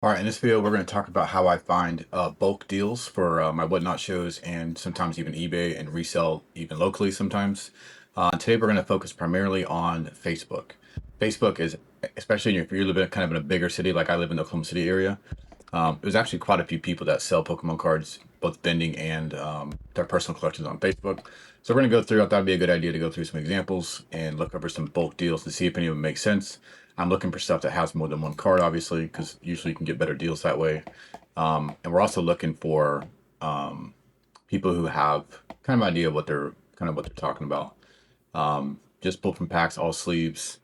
All right, in this video, we're going to talk about how I find bulk deals for my whatnot shows and sometimes even eBay and resell even locally sometimes. Today, we're going to focus primarily on Facebook. Facebook is, especially if you're living kind of in a bigger city, like I live in the Oklahoma City area, there's actually quite a few people that sell Pokemon cards, both vending and their personal collections on Facebook. So we're going to go through, I thought it'd be a good idea to go through some examples and look over some bulk deals to see if any of them make sense. I'm looking for stuff that has more than one card, obviously, because usually you can get better deals that way. And we're also looking for people who have kind of idea what they're talking about. Just pull from packs, all sleeves.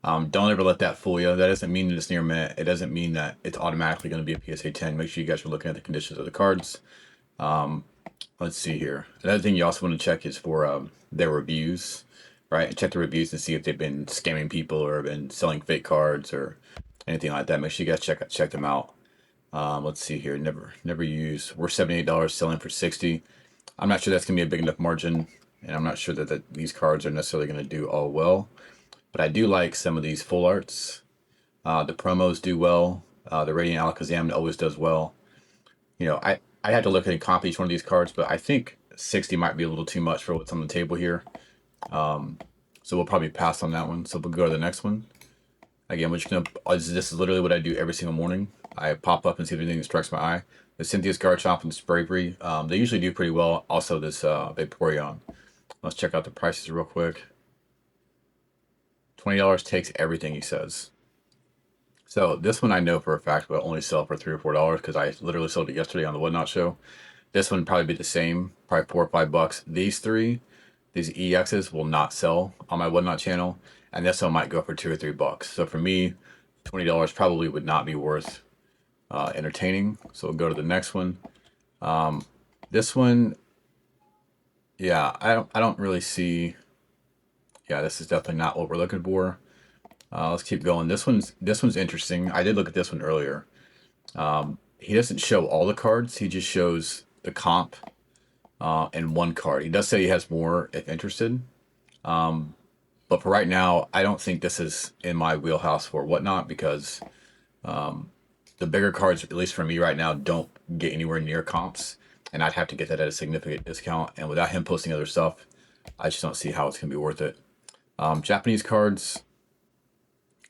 Don't ever let that fool you. That doesn't mean that it's near mint. It doesn't mean that it's automatically going to be a PSA 10. Make sure you guys are looking at the conditions of the cards. Let's see here. Another thing you also want to check is for their reviews, right? And check the reviews and see if they've been scamming people or been selling fake cards or anything like that. Make sure you guys check them out. Let's see here. Never use. We're $78 selling for 60. I'm not sure that's gonna be a big enough margin, and I'm not sure that these cards are necessarily gonna do all well. But I do like some of these full arts. The promos do well. The Radiant Alakazam always does well. I had to look at and copy each one of these cards, but I think 60 might be a little too much for what's on the table here. So we'll probably pass on that one. So we'll go to the next one. Again, we're just gonna. This is literally what I do every single morning. I pop up and see if anything strikes my eye. The Cynthia's Garchomp and Spravery, they usually do pretty well. Also, this Vaporeon. Let's check out the prices real quick. $20 takes everything, he says. So this one I know for a fact will only sell for $3 or $4 because I literally sold it yesterday on the Whatnot show. This one probably be the same, probably $4 or $5. These EXs will not sell on my Whatnot channel, and this one might go for $2 or $3. So for me, $20 probably would not be worth entertaining. So we'll go to the next one. This one, yeah, I don't really see. Yeah, this is definitely not what we're looking for. Let's keep going. This one's interesting. I did look at this one earlier. He doesn't show all the cards. He just shows the comp and one card. He does say he has more if interested. But for right now, I don't think this is in my wheelhouse for Whatnot because the bigger cards, at least for me right now, don't get anywhere near comps. And I'd have to get that at a significant discount. And without him posting other stuff, I just don't see how it's going to be worth it. Japanese cards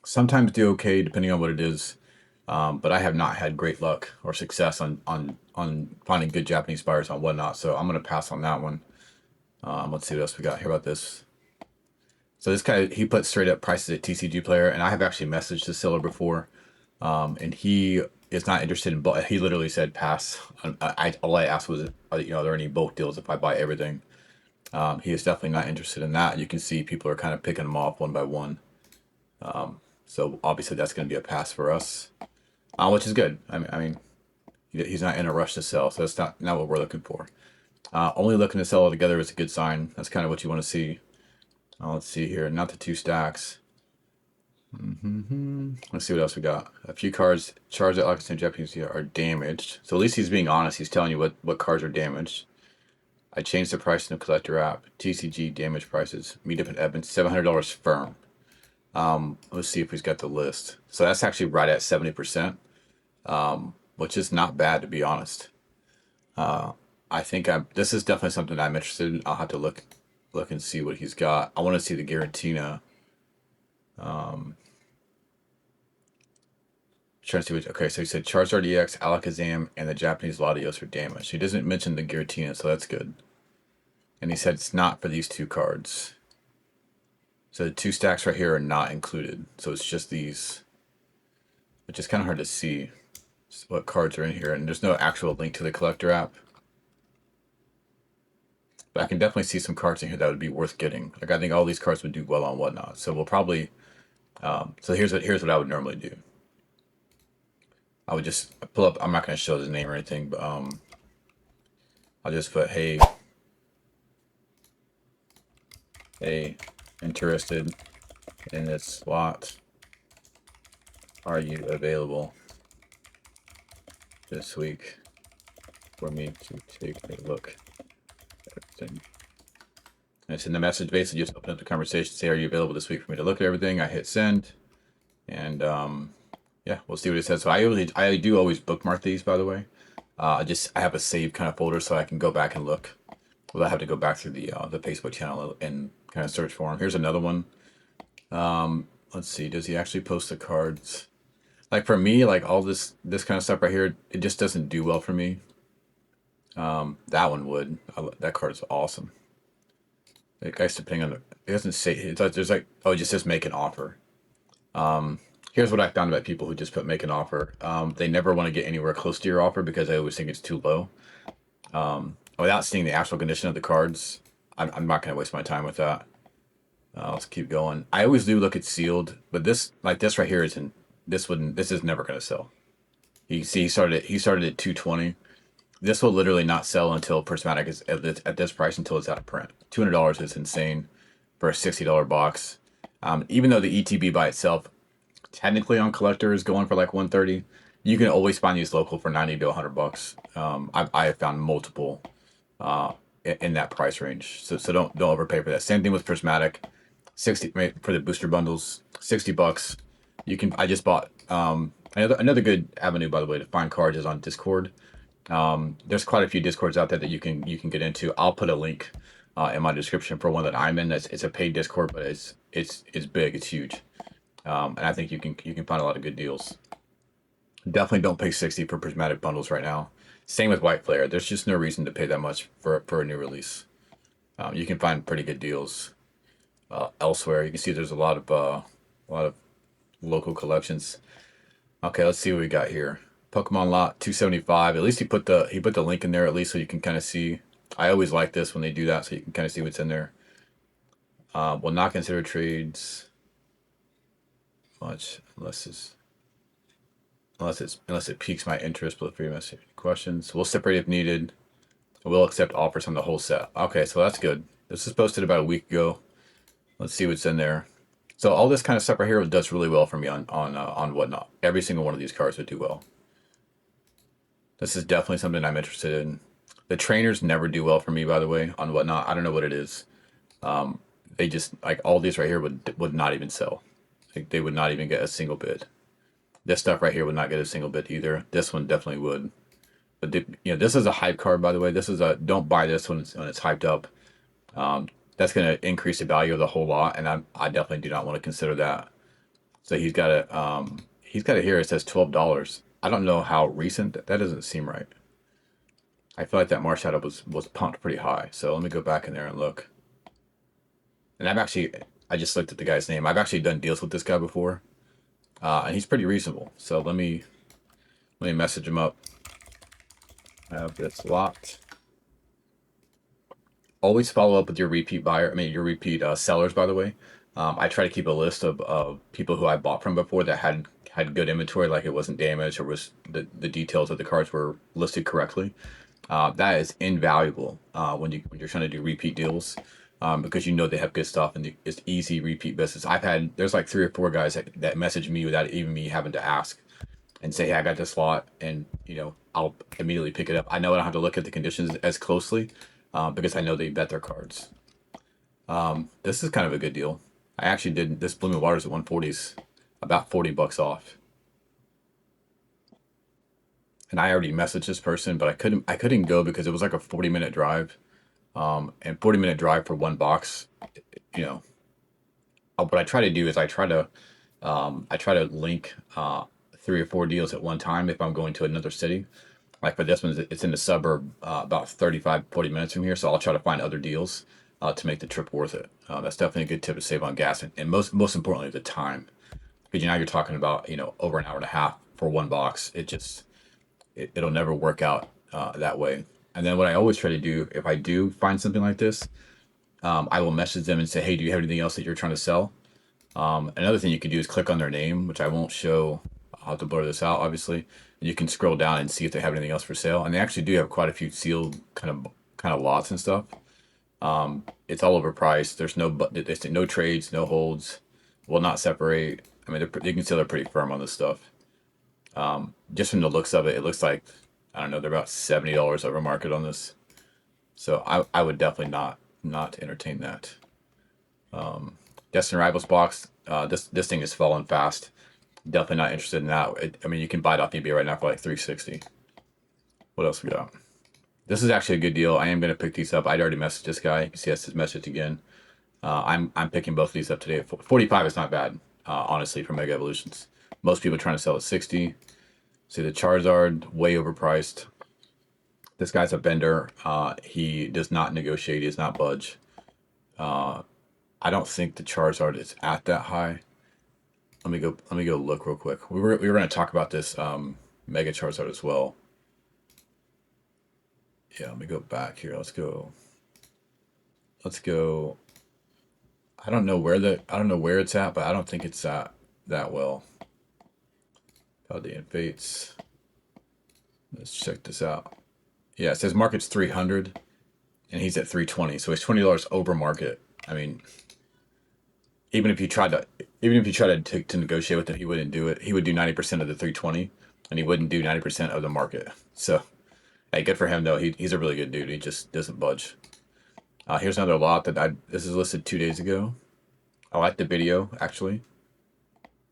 sometimes do okay depending on what it is. But I have not had great luck or success on finding good Japanese buyers on Whatnot. So I'm going to pass on that one. Let's see what else we got here about this. So this guy, he put straight up prices at TCG Player, and I have actually messaged the seller before, and he is not interested in. He literally said pass. All I asked was, are there any bulk deals if I buy everything? He is definitely not interested in that. You can see people are kind of picking them off one by one. So obviously that's going to be a pass for us, which is good. I mean, he's not in a rush to sell, so that's not what we're looking for. Only looking to sell it together is a good sign. That's kind of what you want to see. Let's see here. Not the two stacks. Let's see what else we got. A few cards charged at Alakazam Japanese are damaged. So at least he's being honest. He's telling you what cards are damaged. I changed the price in the collector app. TCG damage prices. Meet up in Evans. $700 firm. Let's see if he's got the list. So that's actually right at 70%, which is not bad to be honest. I think this is definitely something I'm interested in. I'll have to look and see what he's got. I want to see the Garantina. Trying to see what. Okay, so he said Charizard EX, Alakazam, and the Japanese Latios are damaged. He doesn't mention the Giratina, so that's good. And he said it's not for these two cards. So the two stacks right here are not included. So it's just these, which is kind of hard to see what cards are in here. And there's no actual link to the collector app. But I can definitely see some cards in here that would be worth getting. Like I think all these cards would do well on Whatnot. So we'll probably. So here's what I would normally do. I would just pull up. I'm not going to show his name or anything, but I'll just put hey, interested in this slot. Are you available this week for me to take a look at everything? And it's in the message basically just open up the conversation. Say, are you available this week for me to look at everything? I hit send, and Yeah, we'll see what it says. So I do always bookmark these, by the way. I have a save kind of folder so I can go back and look. Well, I have to go back through the Facebook channel and kind of search for them. Here's another one. Let's see. Does he actually post the cards? Like for me, like all this kind of stuff right here, it just doesn't do well for me. That one would. That card is awesome. The guy's depending on the. It doesn't say. It's like there's like oh, it just says make an offer. Here's what I found about people who just put make an offer. They never want to get anywhere close to your offer because they always think it's too low. Without seeing the actual condition of the cards, I'm not going to waste my time with that. Let's keep going. I always do look at sealed, but this right here isn't. This is never going to sell. You see, he started at 220. This will literally not sell until prismatic is at this price until it's out of print. $200 is insane for a $60 box. Even though the ETB by itself, technically on collector is going for like 130, you can always find these local for 90 to 100 bucks. I have found multiple in that price range. So don't overpay for that. Same thing with prismatic, 60 for the booster bundles, 60 bucks. You can. I just bought another good avenue, by the way, to find cards is on Discord. There's quite a few Discords out there that you can get into. I'll put a link in my description for one that I'm in. It's a paid Discord, but it's big. It's huge, and I think you can find a lot of good deals. Definitely don't pay 60 for prismatic bundles right now. Same with white flare. There's just no reason to pay that much for a new release. You can find pretty good deals elsewhere. You can see there's a lot of local collections. Okay, let's see what we got here. Pokemon lot 275. At least he put the link in there at least so you can kind of see. I always like this when they do that so you can kind of see what's in there. Will not consider trades much unless it piques my interest. But free message questions. We'll separate if needed. We'll accept offers on the whole set. Okay, so that's good. This was posted about a week ago. Let's see what's in there. So all this kind of stuff right here does really well for me on whatnot. Every single one of these cards would do well. This is definitely something I'm interested in. The trainers never do well for me, by the way, on whatnot. I don't know what it is. They just like all these right here would not even sell. Like they would not even get a single bid. This stuff right here would not get a single bid either. This one definitely would. But this is a hype card, by the way. This is a don't buy this when it's hyped up. That's going to increase the value of the whole lot, and I definitely do not want to consider that. So he's got it here. It says $12. I don't know how recent that doesn't seem right. I feel like that Marshadow was pumped pretty high. So let me go back in there and look. And I just looked at the guy's name. I've actually done deals with this guy before, and he's pretty reasonable. So let me message him up. I have this locked. Always follow up with your repeat buyer. I mean, your repeat sellers, by the way. I try to keep a list of people who I bought from before that had good inventory, like it wasn't damaged or was the details of the cards were listed correctly. That is invaluable when you're trying to do repeat deals because you know they have good stuff and it's easy repeat business. There's like 3 or 4 guys that message me without even me having to ask and say, hey, I got this lot, and I'll immediately pick it up. I know I don't have to look at the conditions as closely because I know they bet their cards. This is kind of a good deal. I actually did this Blooming Waters at 140s, about 40 bucks off. And I already messaged this person, but I couldn't go because it was like a 40-minute drive. And 40-minute drive for one box, you know. What I try to do is I try to link 3 or 4 deals at one time if I'm going to another city. Like for this one, it's in the suburb about 35, 40 minutes from here. So I'll try to find other deals to make the trip worth it. That's definitely a good tip to save on gas and most importantly, the time. Because you're talking about, over an hour and a half for one box. It'll never work out that way. And then what I always try to do, if I do find something like this, I will message them and say, hey, do you have anything else that you're trying to sell? Another thing you could do is click on their name, which I won't show. I'll have to blur this out, obviously. And you can scroll down and see if they have anything else for sale. And they actually do have quite a few sealed kind of lots and stuff. It's all overpriced. They say no trades, no holds, will not separate. I mean, you can see they're pretty firm on this stuff. Just from the looks of it, it looks like, I don't know, they're about $70 over market on this. So I would definitely not entertain that. Destin Rivals box. This thing is falling fast. Definitely not interested in that. I mean, you can buy it off eBay right now for like 360. What else we got? This is actually a good deal. I am going to pick these up. I'd already messaged this guy. You can see that's his message again. I'm picking both of these up today. 45 is not bad, honestly, for Mega Evolutions. Most people are trying to sell at 60. See the Charizard, way overpriced. This guy's a vendor. He does not negotiate. He does not budge. I don't think the Charizard is at that high. Let me go look real quick. We were going to talk about this Mega Charizard as well. Yeah, let me go back here. Let's go. I don't know where it's at, but I don't think it's at that well. Paldean Fates. Let's check this out. Yeah, it says market's 300 and he's at 320. So he's $20 over market. I mean, even if you tried to negotiate with him, he wouldn't do it. He would do 90% of the 320 and he wouldn't do 90% of the market. So, hey, good for him though. He's a really good dude. He just doesn't budge. Here's another lot this is listed 2 days ago. I like the video actually.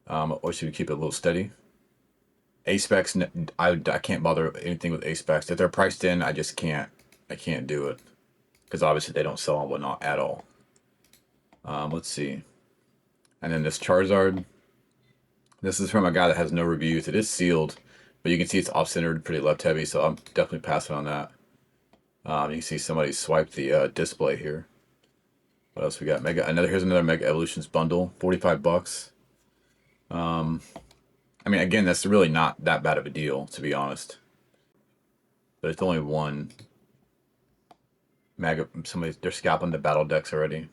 Or should we keep it a little steady? A-specs, I can't bother anything with A-specs. If they're priced in, I can't do it. Because obviously they don't sell and whatnot at all. Let's see. And then this Charizard. This is from a guy that has no reviews. It is sealed, but you can see it's off-centered, pretty left-heavy, so I'm definitely passing on that. You can see somebody swiped the display here. What else we got? Here's another Mega Evolutions bundle, 45 bucks. I mean, again, that's really not that bad of a deal, to be honest. But it's only one. They're scalping the battle decks already.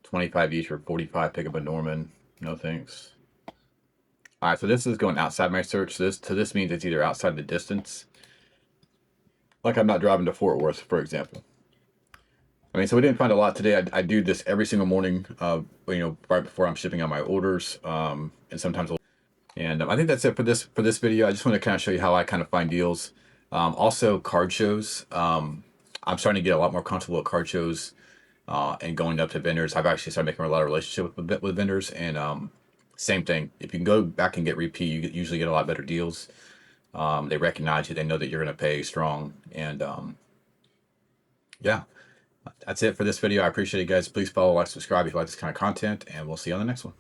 25 each for 45. Pick up a Norman. No thanks. All right, so this is going outside my search. So this means it's either outside the distance. Like I'm not driving to Fort Worth, for example. I mean, so we didn't find a lot today. I do this every single morning, right before I'm shipping out my orders, and sometimes. And I think that's it for this video. I just want to kind of show you how I kind of find deals. Also, card shows. I'm starting to get a lot more comfortable at card shows and going up to vendors. I've actually started making a lot of relationship with vendors. And same thing. If you can go back and get repeat, you usually get a lot better deals. They recognize you. They know that you're going to pay strong. And yeah, that's it for this video. I appreciate it, guys. Please follow, like, subscribe if you like this kind of content. And we'll see you on the next one.